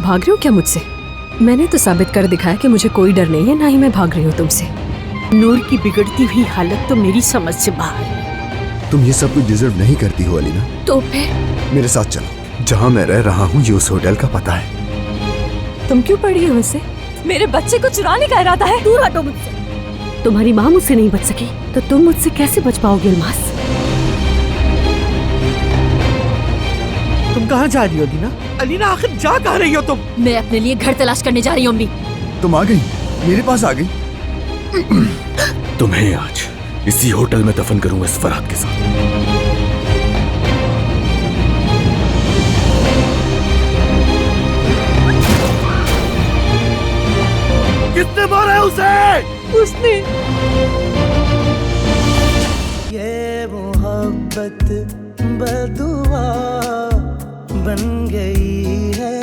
भाग रही हो क्या मुझसे? मैंने तो साबित कर दिखाया कि मुझे कोई डर नहीं है, ना ही मैं भाग रही हूँ तुमसे। नूर की बिगड़ती हुई हालत तो मेरी समझ से बाहर है। तुम ये सब कुछ डिजर्व नहीं करती हो अलीना। तो फिर मेरे साथ चलो, जहाँ मैं रह रहा हूँ ये उस होटल का पता है। तुम क्यों पड़ी हो वैसे? मेरे बच्चे को चुराने का इरादा है। दूर हटो मुझसे। तुम्हारी माँ मुझसे नहीं बच सकी तो तुम मुझसे कैसे बच पाओगे अल्मास? तुम कहाँ जा रही हो अलीना? अलीना आखिर जा कहाँ रही हो तुम? मैं अपने लिए घर तलाश करने जा रही हूँ अम्मी। तुम आ गई, मेरे पास आ गई। तुम्हें आज इसी होटल में दफन करूंगा इस फरात के साथ। किसने मारा है उसे? उसने। ये मोहब्बत बदुआ बन गई है।